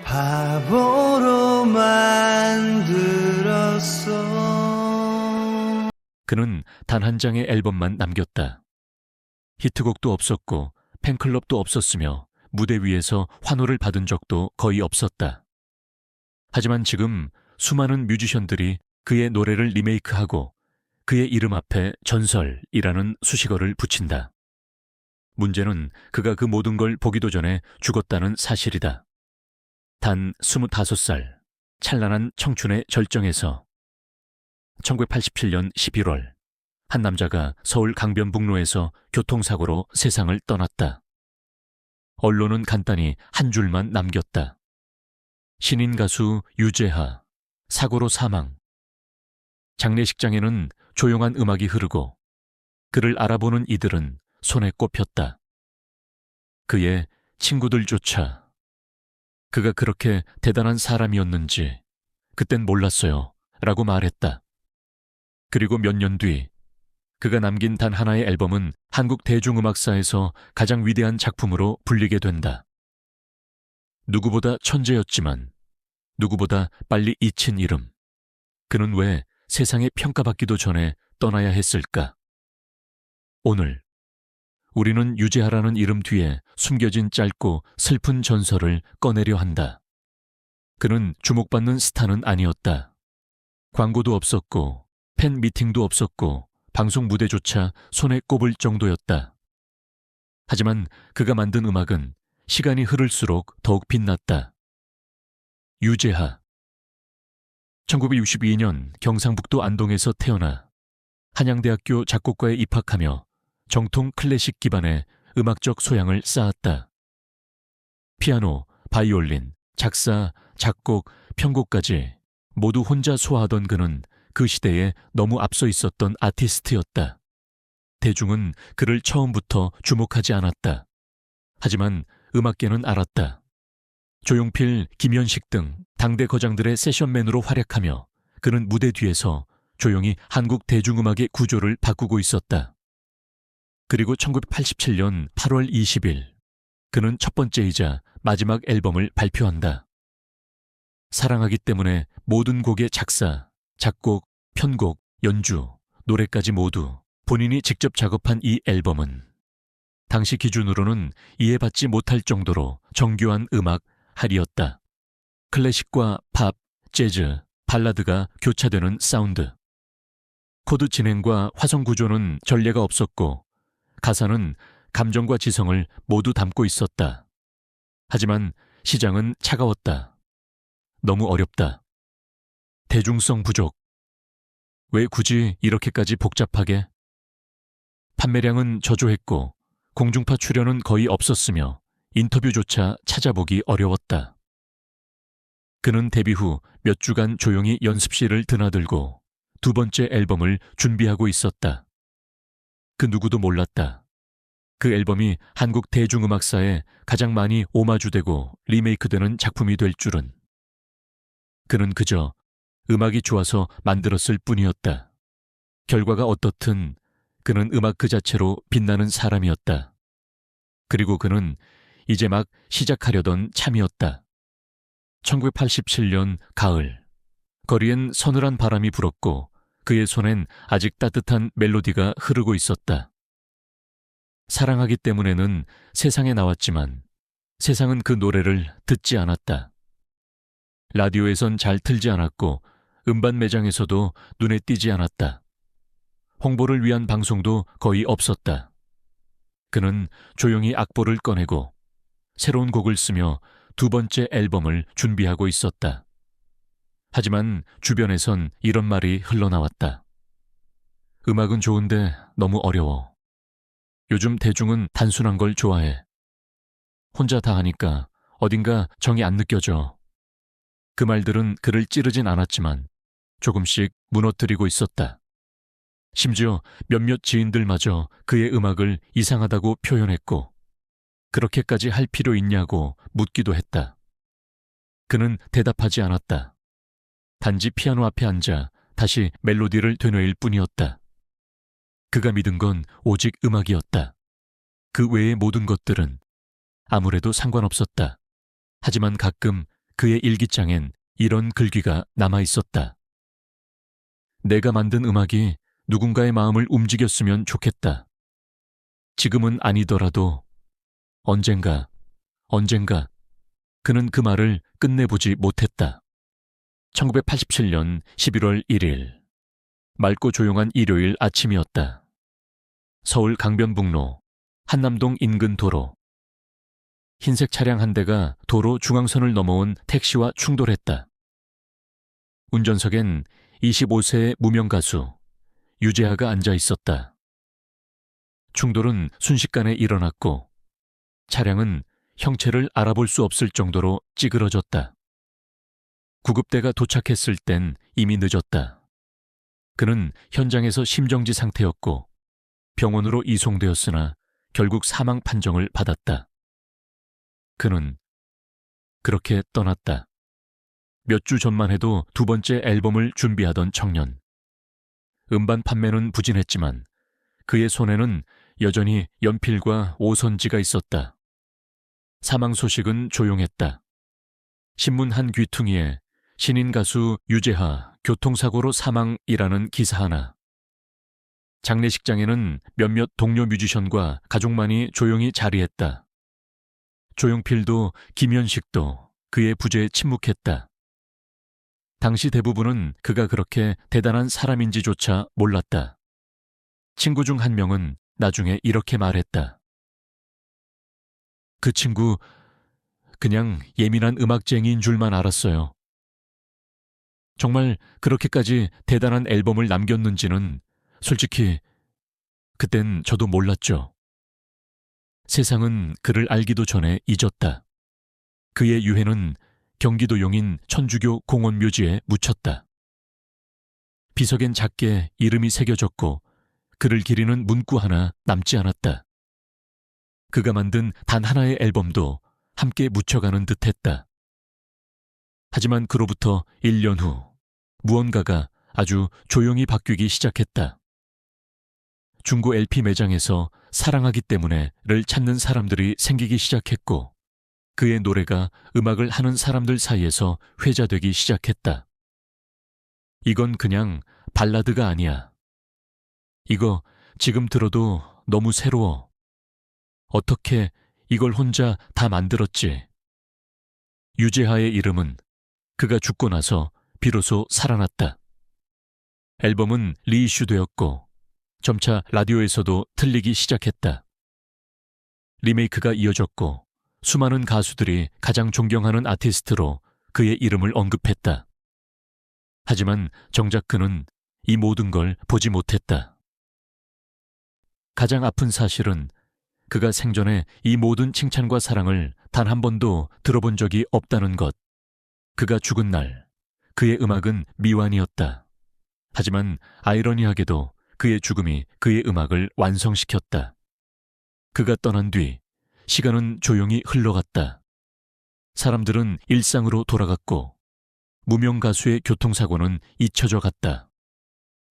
바보로 만들었어. 그는 단 한 장의 앨범만 남겼다. 히트곡도 없었고 팬클럽도 없었으며 무대 위에서 환호를 받은 적도 거의 없었다. 하지만 지금 수많은 뮤지션들이 그의 노래를 리메이크하고 그의 이름 앞에 전설이라는 수식어를 붙인다. 문제는 그가 그 모든 걸 보기도 전에 죽었다는 사실이다. 단 25살, 찬란한 청춘의 절정에서 1987년 11월 한 남자가 서울 강변북로에서 교통사고로 세상을 떠났다. 언론은 간단히 한 줄만 남겼다. 신인 가수 유재하, 사고로 사망. 장례식장에는 조용한 음악이 흐르고 그를 알아보는 이들은 손에 꼽혔다. 그의 친구들조차 그가 그렇게 대단한 사람이었는지 그땐 몰랐어요 라고 말했다. 그리고 몇 년 뒤 그가 남긴 단 하나의 앨범은 한국 대중음악사에서 가장 위대한 작품으로 불리게 된다. 누구보다 천재였지만 누구보다 빨리 잊힌 이름. 그는 왜 세상에 평가받기도 전에 떠나야 했을까? 오늘 우리는 유재하라는 이름 뒤에 숨겨진 짧고 슬픈 전설을 꺼내려 한다. 그는 주목받는 스타는 아니었다. 광고도 없었고 팬 미팅도 없었고 방송 무대조차 손에 꼽을 정도였다. 하지만 그가 만든 음악은 시간이 흐를수록 더욱 빛났다. 유재하. 1962년 경상북도 안동에서 태어나 한양대학교 작곡과에 입학하며 정통 클래식 기반의 음악적 소양을 쌓았다. 피아노, 바이올린, 작사, 작곡, 편곡까지 모두 혼자 소화하던 그는 그 시대에 너무 앞서 있었던 아티스트였다. 대중은 그를 처음부터 주목하지 않았다. 하지만 음악계는 알았다. 조용필, 김현식 등 당대 거장들의 세션맨으로 활약하며 그는 무대 뒤에서 조용히 한국 대중음악의 구조를 바꾸고 있었다. 그리고 1987년 8월 20일 그는 첫 번째이자 마지막 앨범을 발표한다. 사랑하기 때문에 모든 곡의 작사, 작곡, 편곡, 연주, 노래까지 모두 본인이 직접 작업한 이 앨범은 당시 기준으로는 이해받지 못할 정도로 정교한 음악 할이었다. 클래식과 팝, 재즈, 발라드가 교차되는 사운드. 코드 진행과 화성 구조는 전례가 없었고 가사는 감정과 지성을 모두 담고 있었다. 하지만 시장은 차가웠다. 너무 어렵다. 대중성 부족. 왜 굳이 이렇게까지 복잡하게? 판매량은 저조했고 공중파 출연은 거의 없었으며 인터뷰조차 찾아보기 어려웠다. 그는 데뷔 후 몇 주간 조용히 연습실을 드나들고 두 번째 앨범을 준비하고 있었다. 그 누구도 몰랐다. 그 앨범이 한국 대중음악사에 가장 많이 오마주되고 리메이크되는 작품이 될 줄은. 그는 그저 음악이 좋아서 만들었을 뿐이었다. 결과가 어떻든 그는 음악 그 자체로 빛나는 사람이었다. 그리고 그는 이제 막 시작하려던 참이었다. 1987년 가을, 거리엔 서늘한 바람이 불었고 그의 손엔 아직 따뜻한 멜로디가 흐르고 있었다. 사랑하기 때문에는 세상에 나왔지만 세상은 그 노래를 듣지 않았다. 라디오에선 잘 틀지 않았고 음반 매장에서도 눈에 띄지 않았다. 홍보를 위한 방송도 거의 없었다. 그는 조용히 악보를 꺼내고 새로운 곡을 쓰며 두 번째 앨범을 준비하고 있었다. 하지만 주변에선 이런 말이 흘러나왔다. 음악은 좋은데 너무 어려워. 요즘 대중은 단순한 걸 좋아해. 혼자 다 하니까 어딘가 정이 안 느껴져. 그 말들은 그를 찌르진 않았지만 조금씩 무너뜨리고 있었다. 심지어 몇몇 지인들마저 그의 음악을 이상하다고 표현했고 그렇게까지 할 필요 있냐고 묻기도 했다. 그는 대답하지 않았다. 단지 피아노 앞에 앉아 다시 멜로디를 되뇌일 뿐이었다. 그가 믿은 건 오직 음악이었다. 그 외의 모든 것들은 아무래도 상관없었다. 하지만 가끔 그의 일기장엔 이런 글귀가 남아 있었다. 내가 만든 음악이 누군가의 마음을 움직였으면 좋겠다. 지금은 아니더라도 언젠가 그는 그 말을 끝내보지 못했다. 1987년 11월 1일 맑고 조용한 일요일 아침이었다. 서울 강변북로 한남동 인근 도로. 흰색 차량 한 대가 도로 중앙선을 넘어온 택시와 충돌했다. 운전석엔 25세의 무명 가수 유재하가 앉아 있었다. 충돌은 순식간에 일어났고 차량은 형체를 알아볼 수 없을 정도로 찌그러졌다. 구급대가 도착했을 땐 이미 늦었다. 그는 현장에서 심정지 상태였고 병원으로 이송되었으나 결국 사망 판정을 받았다. 그는 그렇게 떠났다. 몇 주 전만 해도 두 번째 앨범을 준비하던 청년. 음반 판매는 부진했지만 그의 손에는 여전히 연필과 오선지가 있었다. 사망 소식은 조용했다. 신문 한 귀퉁이에 신인 가수 유재하 교통사고로 사망이라는 기사 하나. 장례식장에는 몇몇 동료 뮤지션과 가족만이 조용히 자리했다. 조용필도 김현식도 그의 부재에 침묵했다. 당시 대부분은 그가 그렇게 대단한 사람인지조차 몰랐다. 친구 중 한 명은 나중에 이렇게 말했다. 그 친구 그냥 예민한 음악쟁이인 줄만 알았어요. 정말 그렇게까지 대단한 앨범을 남겼는지는 솔직히 그땐 저도 몰랐죠. 세상은 그를 알기도 전에 잊었다. 그의 유해는 경기도 용인 천주교 공원묘지에 묻혔다. 비석엔 작게 이름이 새겨졌고 그를 기리는 문구 하나 남지 않았다. 그가 만든 단 하나의 앨범도 함께 묻혀가는 듯했다. 하지만 그로부터 1년 후 무언가가 아주 조용히 바뀌기 시작했다. 중고 LP 매장에서 사랑하기 때문에를 찾는 사람들이 생기기 시작했고 그의 노래가 음악을 하는 사람들 사이에서 회자되기 시작했다. 이건 그냥 발라드가 아니야. 이거 지금 들어도 너무 새로워. 어떻게 이걸 혼자 다 만들었지? 유재하의 이름은 그가 죽고 나서 비로소 살아났다. 앨범은 리이슈되었고 점차 라디오에서도 틀리기 시작했다. 리메이크가 이어졌고 수많은 가수들이 가장 존경하는 아티스트로 그의 이름을 언급했다. 하지만 정작 그는 이 모든 걸 보지 못했다. 가장 아픈 사실은 그가 생전에 이 모든 칭찬과 사랑을 단 한 번도 들어본 적이 없다는 것. 그가 죽은 날 그의 음악은 미완이었다. 하지만 아이러니하게도 그의 죽음이 그의 음악을 완성시켰다. 그가 떠난 뒤 시간은 조용히 흘러갔다. 사람들은 일상으로 돌아갔고 무명 가수의 교통사고는 잊혀져 갔다.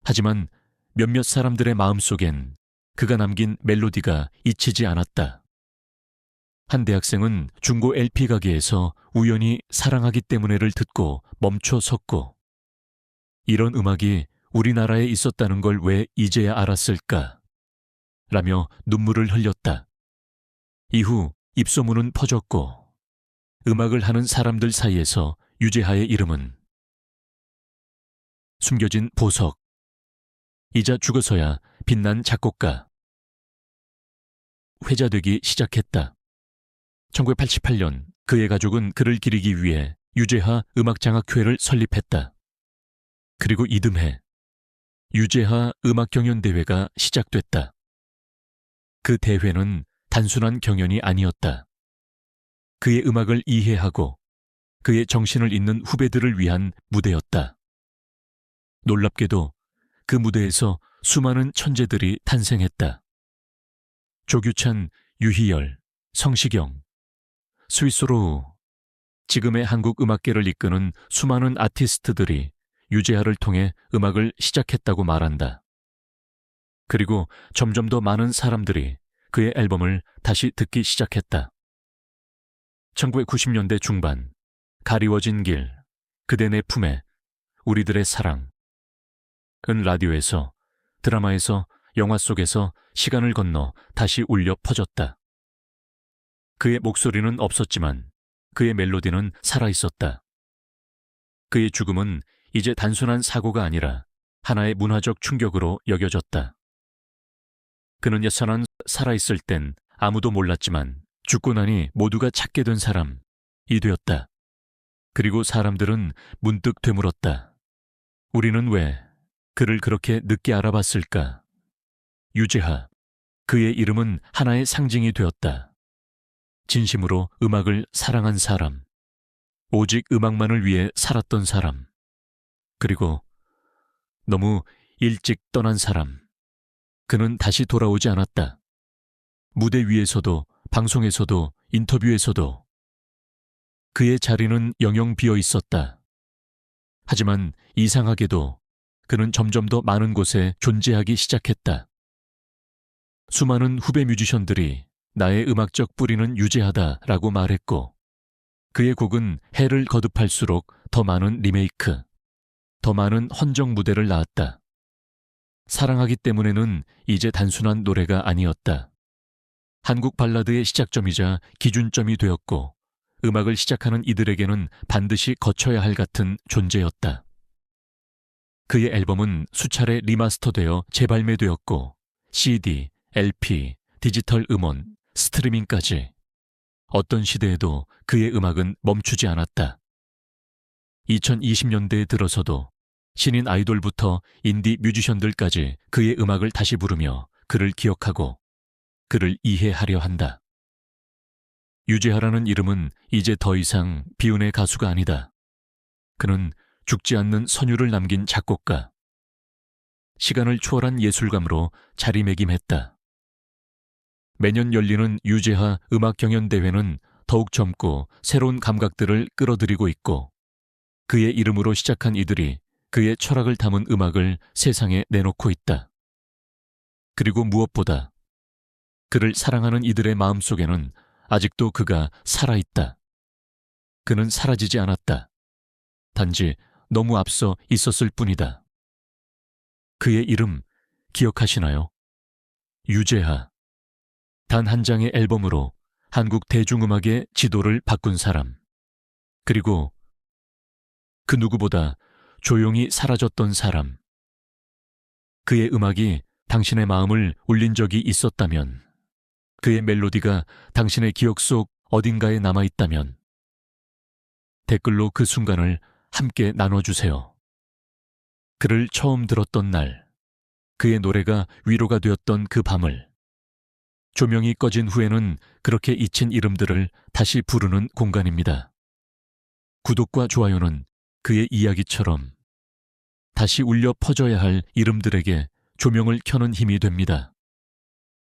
하지만 몇몇 사람들의 마음속엔 그가 남긴 멜로디가 잊히지 않았다. 한 대학생은 중고 LP 가게에서 우연히 사랑하기 때문에를 듣고 멈춰 섰고 이런 음악이 우리나라에 있었다는 걸 왜 이제야 알았을까? 라며 눈물을 흘렸다. 이후 입소문은 퍼졌고 음악을 하는 사람들 사이에서 유재하의 이름은 숨겨진 보석, 이자 죽어서야 빛난 작곡가, 회자되기 시작했다. 1988년 그의 가족은 그를 기리기 위해 유재하 음악장학회를 설립했다. 그리고 이듬해 유재하 음악경연대회가 시작됐다. 그 대회는 단순한 경연이 아니었다. 그의 음악을 이해하고 그의 정신을 잇는 후배들을 위한 무대였다. 놀랍게도 그 무대에서 수많은 천재들이 탄생했다. 조규찬, 유희열, 성시경, 스위스로 지금의 한국 음악계를 이끄는 수많은 아티스트들이 유재하를 통해 음악을 시작했다고 말한다. 그리고 점점 더 많은 사람들이 그의 앨범을 다시 듣기 시작했다. 1990년대 중반 가리워진 길, 그대 내 품에, 우리들의 사랑. 은 라디오에서, 드라마에서, 영화 속에서 시간을 건너 다시 울려 퍼졌다. 그의 목소리는 없었지만 그의 멜로디는 살아있었다. 그의 죽음은 이제 단순한 사고가 아니라 하나의 문화적 충격으로 여겨졌다. 그는 여전한 살아있을 땐 아무도 몰랐지만 죽고 나니 모두가 찾게 된 사람이 되었다. 그리고 사람들은 문득 되물었다. 우리는 왜 그를 그렇게 늦게 알아봤을까? 유재하, 그의 이름은 하나의 상징이 되었다. 진심으로 음악을 사랑한 사람, 오직 음악만을 위해 살았던 사람, 그리고 너무 일찍 떠난 사람. 그는 다시 돌아오지 않았다. 무대 위에서도, 방송에서도, 인터뷰에서도 그의 자리는 영영 비어 있었다. 하지만 이상하게도 그는 점점 더 많은 곳에 존재하기 시작했다. 수많은 후배 뮤지션들이 나의 음악적 뿌리는 유재하다라고 말했고, 그의 곡은 해를 거듭할수록 더 많은 리메이크, 더 많은 헌정 무대를 낳았다. 사랑하기 때문에는 이제 단순한 노래가 아니었다. 한국 발라드의 시작점이자 기준점이 되었고, 음악을 시작하는 이들에게는 반드시 거쳐야 할 같은 존재였다. 그의 앨범은 수차례 리마스터되어 재발매되었고, CD, LP, 디지털 음원, 스트리밍까지 어떤 시대에도 그의 음악은 멈추지 않았다. 2020년대에 들어서도 신인 아이돌부터 인디 뮤지션들까지 그의 음악을 다시 부르며 그를 기억하고 그를 이해하려 한다. 유재하라는 이름은 이제 더 이상 비운의 가수가 아니다. 그는 죽지 않는 선율을 남긴 작곡가. 시간을 초월한 예술감으로 자리매김했다. 매년 열리는 유재하 음악경연대회는 더욱 젊고 새로운 감각들을 끌어들이고 있고, 그의 이름으로 시작한 이들이 그의 철학을 담은 음악을 세상에 내놓고 있다. 그리고 무엇보다 그를 사랑하는 이들의 마음속에는 아직도 그가 살아있다. 그는 사라지지 않았다. 단지 너무 앞서 있었을 뿐이다. 그의 이름 기억하시나요? 유재하. 단 한 장의 앨범으로 한국 대중음악의 지도를 바꾼 사람. 그리고 그 누구보다 조용히 사라졌던 사람. 그의 음악이 당신의 마음을 울린 적이 있었다면, 그의 멜로디가 당신의 기억 속 어딘가에 남아있다면, 댓글로 그 순간을 함께 나눠주세요. 그를 처음 들었던 날, 그의 노래가 위로가 되었던 그 밤을, 조명이 꺼진 후에는 그렇게 잊힌 이름들을 다시 부르는 공간입니다. 구독과 좋아요는 그의 이야기처럼 다시 울려 퍼져야 할 이름들에게 조명을 켜는 힘이 됩니다.